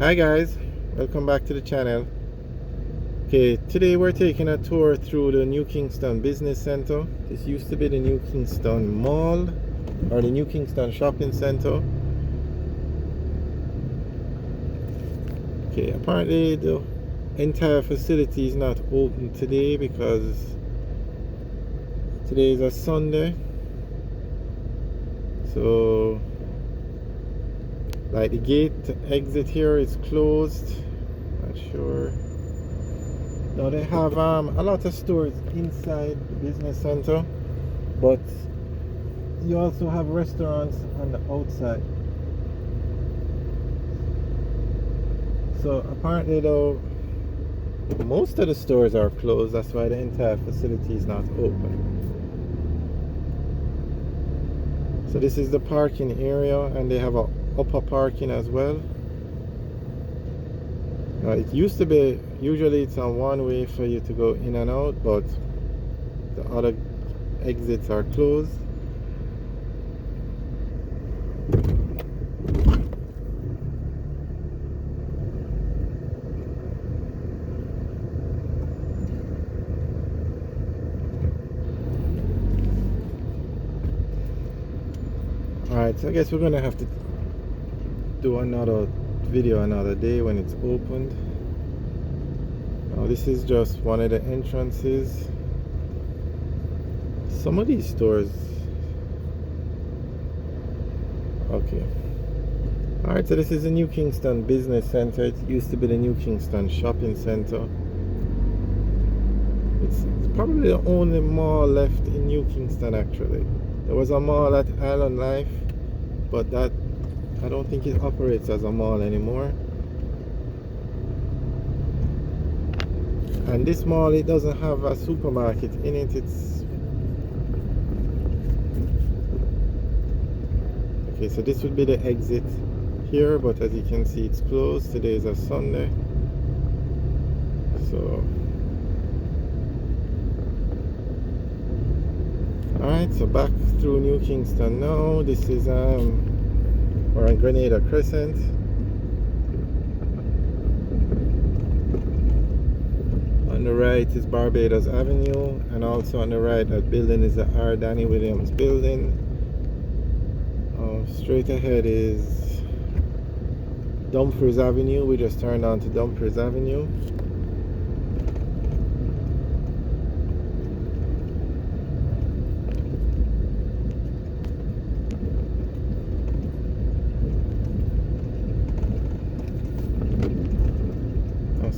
Hi guys, welcome back to the channel. Okay, today we're taking a tour through the New Kingston Business Center. This used to be the New Kingston Mall or the New Kingston Shopping Center. Okay, apparently the entire facility is not open today because today is a Sunday. So like the gate to exit here is closed. Not sure. Now they have a lot of stores inside the business center, but you also have restaurants on the outside. So apparently though, most of the stores are closed. That's why the entire facility is not open. So this is the parking area, and they have a upper parking as well. It used to be, usually it's on one way for you to go in and out, but the other exits are closed. Alright, so I guess we're gonna have to do another video another day when it's opened. Now this is just one of the entrances. Some of these stores, okay. Alright, so this is the New Kingston Business Center. It used to be the New Kingston Shopping Center. It's probably the only mall left in New Kingston actually. There was a mall at Island Life, but that I don't think it operates as a mall anymore. And this mall, it doesn't have a supermarket in it. It's okay, so this would be the exit here, but as you can see, it's closed. Today is a Sunday. So alright, so back through New Kingston now. This is we're on Grenada Crescent. On the right is Barbados Avenue, and also on the right, that building is the R. Danny Williams building. Straight ahead is Dumfries Avenue. We just turned on to Dumfries Avenue.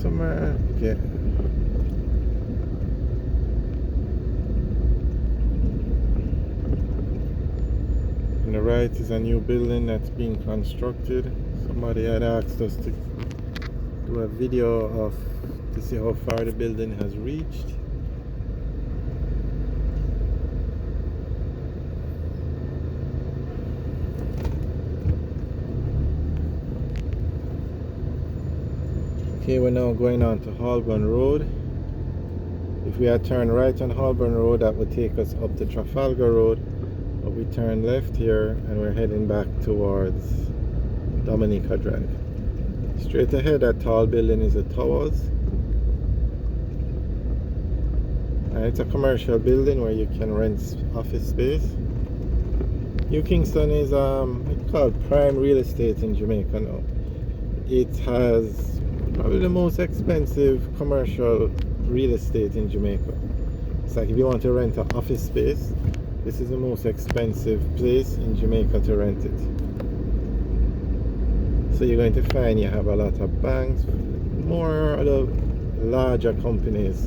Somewhere, okay. On the right is a new building that's being constructed. Somebody had asked us to do a video to see how far the building has reached. Okay, we're now going on to Holborn Road. If we had turned right on Holborn Road, that would take us up to Trafalgar Road, but we turned left here and we're heading back towards Dominica Drive. Straight ahead, that tall building is the Towers, and it's a commercial building where you can rent office space. New Kingston is it's called prime real estate in Jamaica now. It has probably the most expensive commercial real estate in Jamaica. It's like if you want to rent an office space, this is the most expensive place in Jamaica to rent it. So you're going to find you have a lot of banks, more of the larger companies,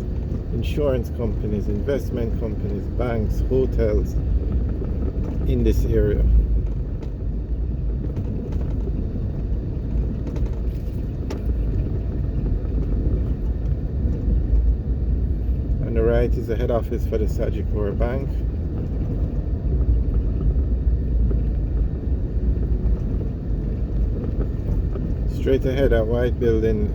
insurance companies, investment companies, banks, hotels in this area. On the right is the head office for the Sagicor Bank. Straight ahead, that white building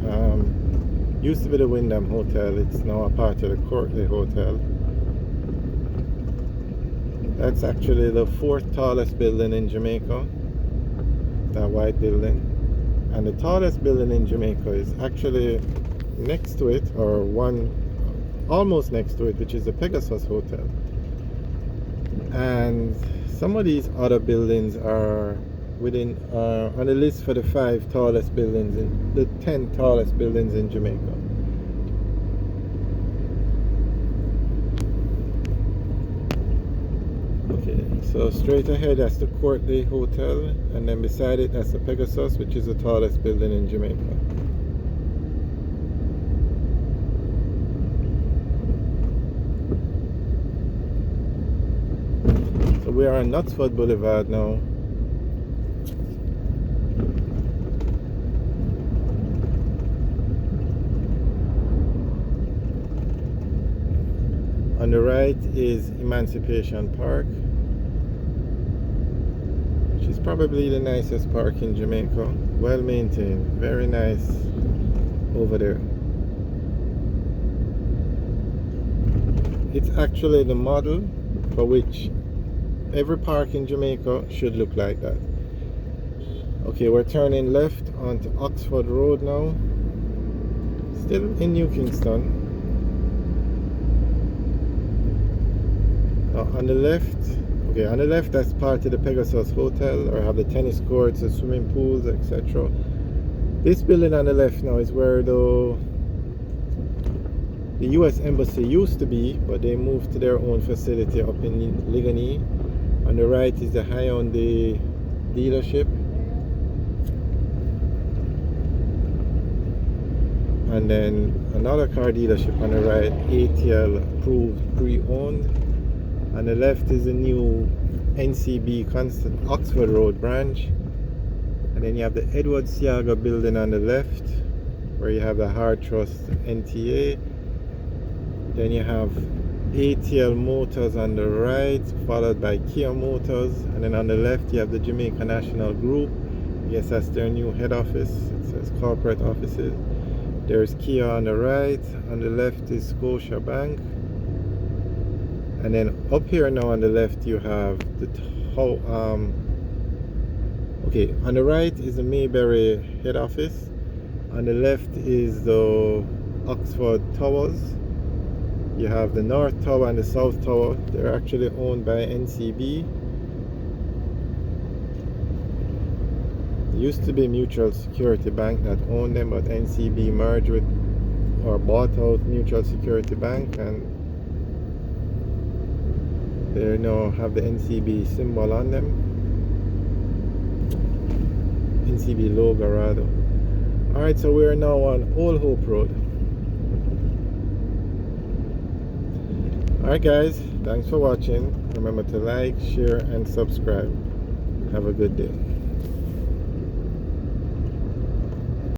used to be the Wyndham Hotel. It's now a part of the Courtly Hotel. That's actually the 4th tallest building in Jamaica, that white building. And the tallest building in Jamaica is actually next to it, or one almost next to it, which is the Pegasus Hotel. And some of these other buildings are within on the list for the 5 tallest buildings in the 10 tallest buildings in Jamaica. Okay, so straight ahead that's the Courtney Hotel, and then beside it that's the Pegasus, which is the tallest building in Jamaica. So we are on Knutsford Boulevard now. On the right is Emancipation Park, which is probably the nicest park in Jamaica. Well maintained, very nice over there. It's actually the model for which every park in Jamaica should look like that. Okay, we're turning left onto Oxford Road now. Still in New Kingston. On the left, okay, on the left that's part of the Pegasus Hotel, or have the tennis courts, the swimming pools, etc. This building on the left now is where the US Embassy used to be, but they moved to their own facility up in Ligoni. On the right is the Hyundai dealership. And then another car dealership on the right, ATL approved pre-owned. On the left is the new NCB Constant Oxford Road branch. And then you have the Edward Siaga building on the left, where you have the Hard Trust NTA. Then you have ATL Motors on the right, followed by Kia Motors. And then on the left you have the Jamaica National Group. Yes, that's their new head office. It says corporate offices. There's Kia on the right. On the left is Scotia Bank. And then up here now on the left you have the okay, on the right is the Mayberry head office. On the left is the Oxford Towers. You have the North Tower and the South Tower. They're actually owned by NCB. It used to be Mutual Security Bank that owned them, but NCB merged with or bought out Mutual Security Bank, and they now have the NCB symbol on them. NCB logo rather. Alright, so we're now on Old Hope Road. Alright guys, thanks for watching. Remember to like, share and subscribe. Have a good day.